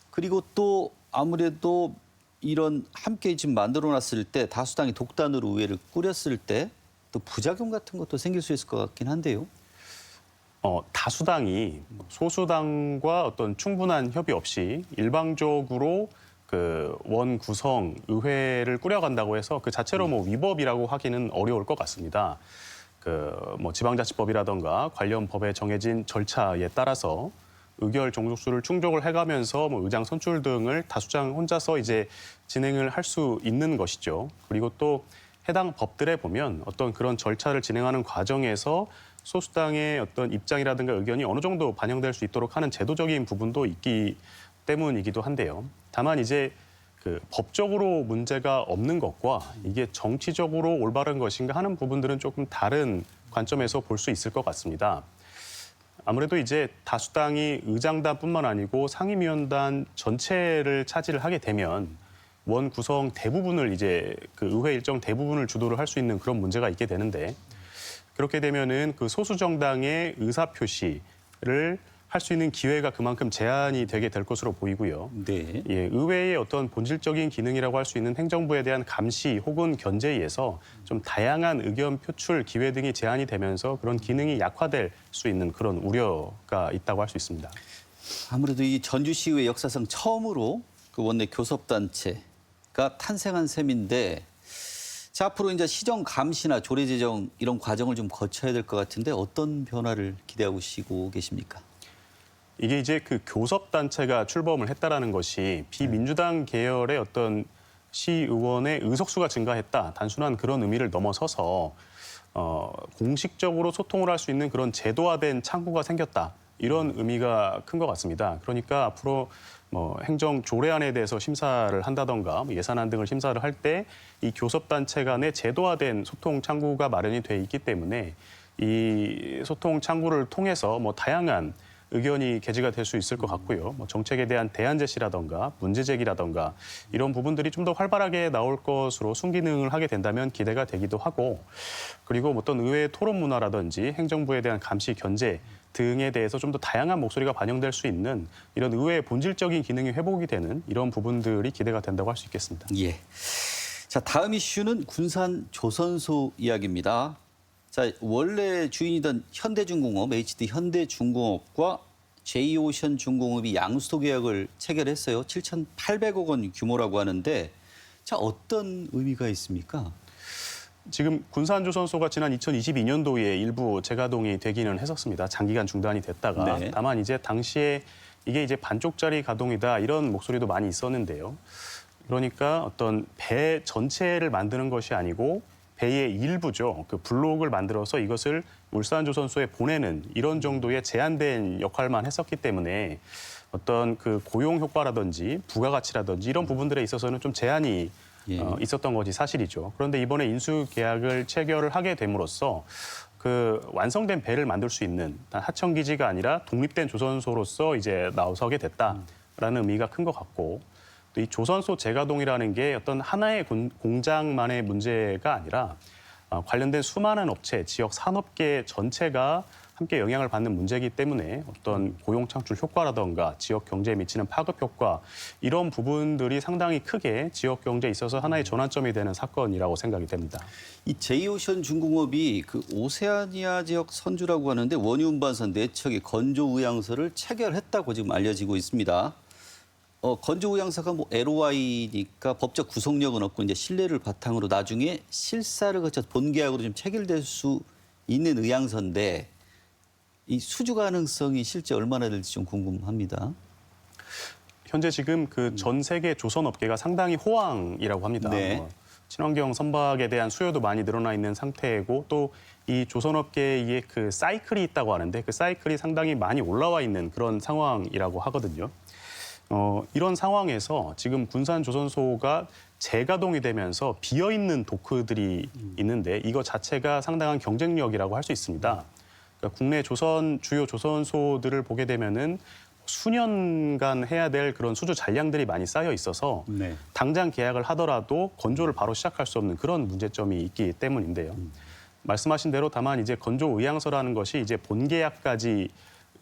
그리고 또 아무래도 이런 함께 지금 만들어놨을 때 다수당이 독단으로 의회를 꾸렸을 때 또 부작용 같은 것도 생길 수 있을 것 같긴 한데요. 다수당이 소수당과 어떤 충분한 협의 없이 일방적으로 그 원 구성 의회를 꾸려간다고 해서 그 자체로 위법이라고 하기는 어려울 것 같습니다. 지방자치법이라던가 관련 법에 정해진 절차에 따라서 의결 종족수를 충족을 해가면서 의장 선출 등을 다수당 혼자서 이제 진행을 할 수 있는 것이죠. 그리고 또 해당 법들에 보면 어떤 그런 절차를 진행하는 과정에서 소수당의 어떤 입장이라든가 의견이 어느 정도 반영될 수 있도록 하는 제도적인 부분도 있기 때문이기도 한데요. 다만 이제 그 법적으로 문제가 없는 것과 이게 정치적으로 올바른 것인가 하는 부분들은 조금 다른 관점에서 볼 수 있을 것 같습니다. 아무래도 이제 다수당이 의장단뿐만 아니고 상임위원단 전체를 차지를 하게 되면 원 구성 대부분을 이제 그 의회 일정 대부분을 주도를 할 수 있는 그런 문제가 있게 되는데 그렇게 되면은 그 소수 정당의 의사 표시를 할 수 있는 기회가 그만큼 제한이 되게 될 것으로 보이고요. 네. 예, 의회의 어떤 본질적인 기능이라고 할 수 있는 행정부에 대한 감시 혹은 견제에 의해서 좀 다양한 의견 표출 기회 등이 제한이 되면서 그런 기능이 약화될 수 있는 그런 우려가 있다고 할 수 있습니다. 아무래도 이 전주시의회 역사상 처음으로 그 원내 교섭단체가 탄생한 셈인데 자, 앞으로 이제 시정 감시나 조례 제정 이런 과정을 좀 거쳐야 될 것 같은데 어떤 변화를 기대하고 계십니까? 이게 이제 그 교섭단체가 출범을 했다라는 것이 비민주당 계열의 어떤 시의원의 의석수가 증가했다. 단순한 그런 의미를 넘어서서 공식적으로 소통을 할 수 있는 그런 제도화된 창구가 생겼다. 이런 의미가 큰 것 같습니다. 그러니까 앞으로 행정 조례안에 대해서 심사를 한다던가 예산안 등을 심사를 할 때 이 교섭단체 간의 제도화된 소통 창구가 마련이 돼 있기 때문에 이 소통 창구를 통해서 다양한 의견이 개지가 될 수 있을 것 같고요. 정책에 대한 대안 제시라던가 문제 제기라던가 이런 부분들이 좀 더 활발하게 나올 것으로 순기능을 하게 된다면 기대가 되기도 하고 그리고 어떤 의회 토론 문화라든지 행정부에 대한 감시 견제 등에 대해서 좀 더 다양한 목소리가 반영될 수 있는 이런 의회의 본질적인 기능이 회복이 되는 이런 부분들이 기대가 된다고 할 수 있겠습니다. 예. 자, 다음 이슈는 군산 조선소 이야기입니다. 자, 원래 주인이던 현대중공업, HD 현대중공업과 제이오션중공업이 양수도 계약을 체결했어요. 7,800억 원 규모라고 하는데 자, 어떤 의미가 있습니까? 지금 군산조선소가 지난 2022년도에 일부 재가동이 되기는 했었습니다. 장기간 중단이 됐다가 네. 다만 이제 당시에 이게 이제 반쪽짜리 가동이다 이런 목소리도 많이 있었는데요. 그러니까 어떤 배 전체를 만드는 것이 아니고 배의 일부죠. 그 블록을 만들어서 이것을 울산조선소에 보내는 이런 정도의 제한된 역할만 했었기 때문에 어떤 그 고용 효과라든지 부가가치라든지 이런 부분들에 있어서는 좀 제한이 있었던 것이 사실이죠. 그런데 이번에 인수 계약을 체결을 하게 됨으로써 그 완성된 배를 만들 수 있는 하청 기지가 아니라 독립된 조선소로서 이제 나서게 됐다라는 의미가 큰 것 같고 또 이 조선소 재가동이라는 게 어떤 하나의 공장만의 문제가 아니라 관련된 수많은 업체, 지역 산업계 전체가 함께 영향을 받는 문제이기 때문에 어떤 고용 창출 효과라던가 지역 경제에 미치는 파급 효과 이런 부분들이 상당히 크게 지역 경제에 있어서 하나의 전환점이 되는 사건이라고 생각이 됩니다. 이 제이오션 중공업이 그 오세아니아 지역 선주라고 하는데 원유 운반선 4척의 건조 의향서를 체결했다고 지금 알려지고 있습니다. 건조 의향서가 뭐 LOI니까 법적 구속력은 없고 이제 신뢰를 바탕으로 나중에 실사를 거쳐 본계약으로 좀 체결될 수 있는 의향서인데 이 수주 가능성이 실제 얼마나 될지 좀 궁금합니다. 현재 지금 그 전 세계 조선업계가 상당히 호황이라고 합니다. 네. 친환경 선박에 대한 수요도 많이 늘어나 있는 상태이고 또 이 조선업계에 그 사이클이 있다고 하는데 그 사이클이 상당히 많이 올라와 있는 그런 상황이라고 하거든요. 이런 상황에서 지금 군산조선소가 재가동이 되면서 비어있는 도크들이 있는데 이거 자체가 상당한 경쟁력이라고 할 수 있습니다. 그러니까 국내 주요 조선소들을 보게 되면은 수년간 해야 될 그런 수주 잔량들이 많이 쌓여 있어서 네. 당장 계약을 하더라도 건조를 바로 시작할 수 없는 그런 문제점이 있기 때문인데요. 말씀하신 대로 다만 이제 건조 의향서라는 것이 이제 본계약까지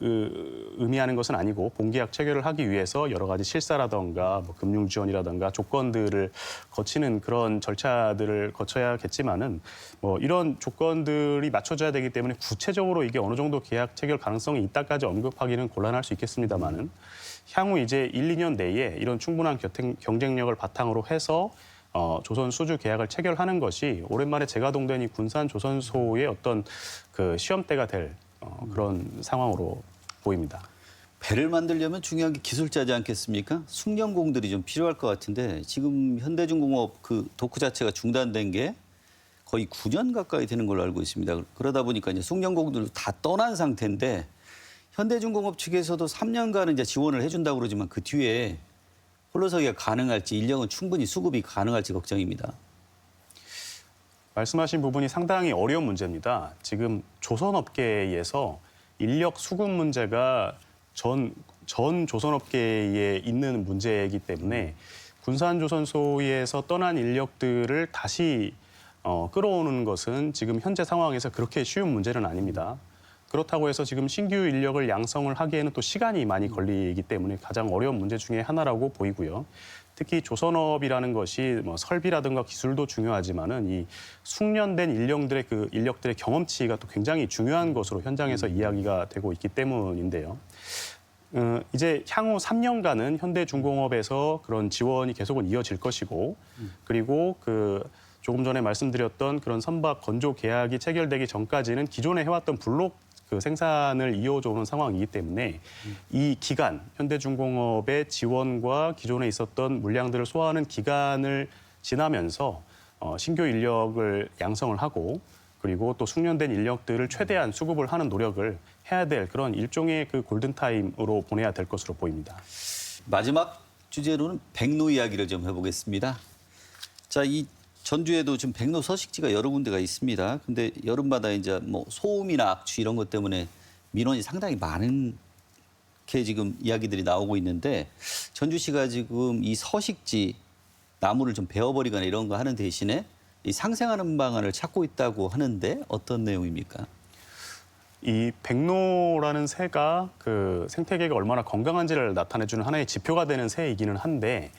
의미하는 것은 아니고 본계약 체결을 하기 위해서 여러 가지 실사라던가 뭐 금융 지원이라던가 조건들을 거치는 그런 절차들을 거쳐야겠지만은 뭐 이런 조건들이 맞춰져야 되기 때문에 구체적으로 이게 어느 정도 계약 체결 가능성이 있다까지 언급하기는 곤란할 수 있겠습니다만은 향후 이제 1, 2년 내에 이런 충분한 경쟁력을 바탕으로 해서 조선 수주 계약을 체결하는 것이 오랜만에 재가동된 이 군산 조선소의 어떤 그 시험대가 될 그런 상황으로 보입니다. 배를 만들려면 중요한 게 기술자지 않겠습니까? 숙련공들이 좀 필요할 것 같은데 지금 현대중공업 그 도크 자체가 중단된 게 거의 9년 가까이 되는 걸로 알고 있습니다. 그러다 보니까 이제 숙련공들 다 떠난 상태인데 현대중공업 측에서도 3년간은 이제 지원을 해준다고 그러지만 그 뒤에 홀로서기가 가능할지 인력은 충분히 수급이 가능할지 걱정입니다. 말씀하신 부분이 상당히 어려운 문제입니다. 지금 조선업계에서 인력 수급 문제가 전 조선업계에 있는 문제이기 때문에 군산조선소에서 떠난 인력들을 다시 끌어오는 것은 지금 현재 상황에서 그렇게 쉬운 문제는 아닙니다. 그렇다고 해서 지금 신규 인력을 양성을 하기에는 또 시간이 많이 걸리기 때문에 가장 어려운 문제 중에 하나라고 보이고요. 특히 조선업이라는 것이 뭐 설비라든가 기술도 중요하지만은 이 숙련된 인력들의 경험치가 또 굉장히 중요한 것으로 현장에서 이야기가 되고 있기 때문인데요. 이제 향후 3년간은 현대중공업에서 그런 지원이 계속은 이어질 것이고, 그리고 그 조금 전에 말씀드렸던 그런 선박 건조 계약이 체결되기 전까지는 기존에 해왔던 블록 그 생산을 이어져 오는 상황이기 때문에 이 기간, 현대중공업의 지원과 기존에 있었던 물량들을 소화하는 기간을 지나면서 신규 인력을 양성을 하고 그리고 또 숙련된 인력들을 최대한 수급을 하는 노력을 해야 될 그런 일종의 그 골든타임으로 보내야 될 것으로 보입니다. 마지막 주제로는 백로 이야기를 좀 해보겠습니다. 자, 이 전주에도 지금 백로 서식지가 여러 군데가 있습니다. 근데 여름마다 이제 뭐 소음이나 악취 이런 것 때문에 민원이 상당히 많은 게 지금 이야기들이 나오고 있는데 전주시가 지금 이 서식지 나무를 좀 베어버리거나 이런 거 하는 대신에 이 상생하는 방안을 찾고 있다고 하는데 어떤 내용입니까? 이 백로라는 새가 그 생태계가 얼마나 건강한지를 나타내주는 하나의 지표가 되는 새이기는 한데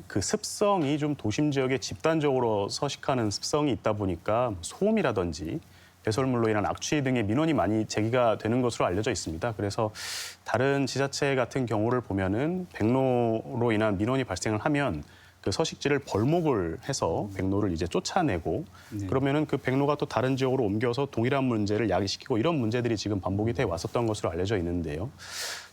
그 습성이 좀 도심 지역에 집단적으로 서식하는 습성이 있다 보니까 소음이라든지 배설물로 인한 악취 등의 민원이 많이 제기가 되는 것으로 알려져 있습니다. 그래서 다른 지자체 같은 경우를 보면은 백로로 인한 민원이 발생을 하면 그 서식지를 벌목을 해서 백로를 이제 쫓아내고 그러면은 그 백로가 또 다른 지역으로 옮겨서 동일한 문제를 야기시키고 이런 문제들이 지금 반복이 돼 왔었던 것으로 알려져 있는데요.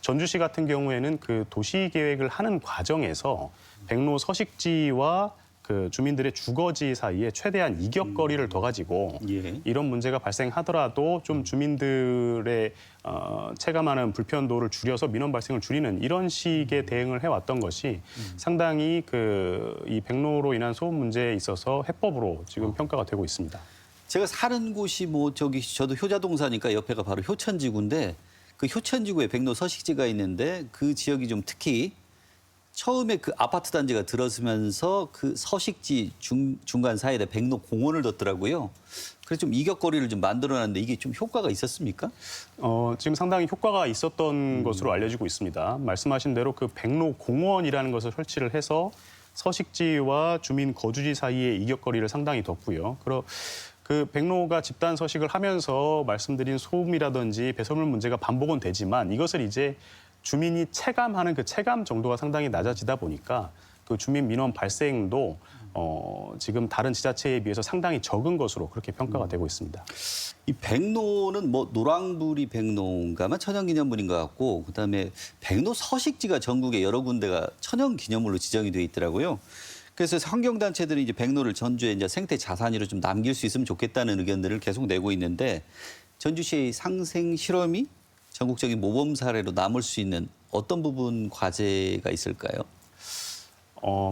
전주시 같은 경우에는 그 도시 계획을 하는 과정에서 백로 서식지와 그 주민들의 주거지 사이에 최대한 이격거리를 둬가지고 이런 문제가 발생하더라도 좀 주민들의 체감하는 불편도를 줄여서 민원 발생을 줄이는 이런 식의 대응을 해왔던 것이 상당히 이 백로로 인한 소음 문제에 있어서 해법으로 지금 평가가 되고 있습니다. 제가 사는 곳이 저도 효자동사니까 옆에가 바로 효천지구인데 그 효천지구에 백로 서식지가 있는데 그 지역이 좀 특히 처음에 그 아파트 단지가 들어서면서 그 서식지 중간 사이에 백로 공원을 뒀더라고요. 그래서 좀 이격거리를 좀 만들어놨는데 이게 좀 효과가 있었습니까? 지금 상당히 효과가 있었던 것으로 알려지고 있습니다. 말씀하신 대로 그 백로 공원이라는 것을 설치를 해서 서식지와 주민 거주지 사이의 이격거리를 상당히 뒀고요. 그 백로가 집단 서식을 하면서 말씀드린 소음이라든지 배설물 문제가 반복은 되지만 이것을 이제 주민이 체감하는 그 체감 정도가 상당히 낮아지다 보니까 그 주민 민원 발생도 지금 다른 지자체에 비해서 상당히 적은 것으로 그렇게 평가가 되고 있습니다. 이 백로는 뭐 노랑부리 백로인가만 천연기념물인 것 같고 그다음에 백로 서식지가 전국에 여러 군데가 천연기념물로 지정이 돼 있더라고요. 그래서 환경단체들이 이제 백로를 전주의 이제 생태 자산으로 좀 남길 수 있으면 좋겠다는 의견들을 계속 내고 있는데 전주시의 상생 실험이 전국적인 모범 사례로 남을 수 있는 어떤 부분 과제가 있을까요?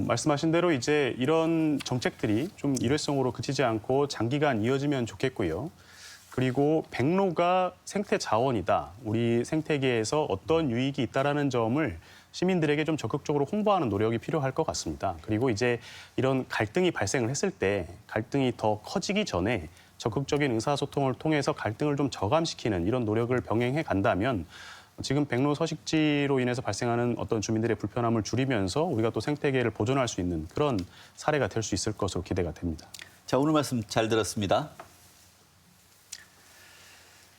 말씀하신 대로 이제 이런 정책들이 좀 일회성으로 그치지 않고 장기간 이어지면 좋겠고요. 그리고 백로가 생태 자원이다. 우리 생태계에서 어떤 유익이 있다라는 점을 시민들에게 좀 적극적으로 홍보하는 노력이 필요할 것 같습니다. 그리고 이제 이런 갈등이 발생을 했을 때 갈등이 더 커지기 전에 적극적인 의사소통을 통해서 갈등을 좀 저감시키는 이런 노력을 병행해 간다면 지금 백로 서식지로 인해서 발생하는 어떤 주민들의 불편함을 줄이면서 우리가 또 생태계를 보존할 수 있는 그런 사례가 될 수 있을 것으로 기대가 됩니다. 자, 오늘 말씀 잘 들었습니다.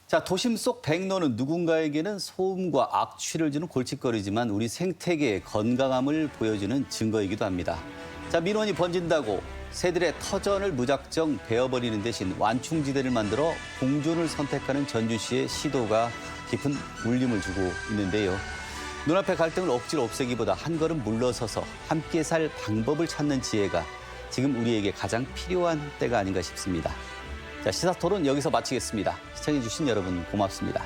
자, 도심 속 백로는 누군가에게는 소음과 악취를 주는 골칫거리지만 우리 생태계의 건강함을 보여주는 증거이기도 합니다. 자, 민원이 번진다고 새들의 터전을 무작정 베어버리는 대신 완충지대를 만들어 공존을 선택하는 전주시의 시도가 깊은 울림을 주고 있는데요. 눈앞의 갈등을 억지로 없애기보다 한 걸음 물러서서 함께 살 방법을 찾는 지혜가 지금 우리에게 가장 필요한 때가 아닌가 싶습니다. 자, 시사토론 여기서 마치겠습니다. 시청해주신 여러분 고맙습니다.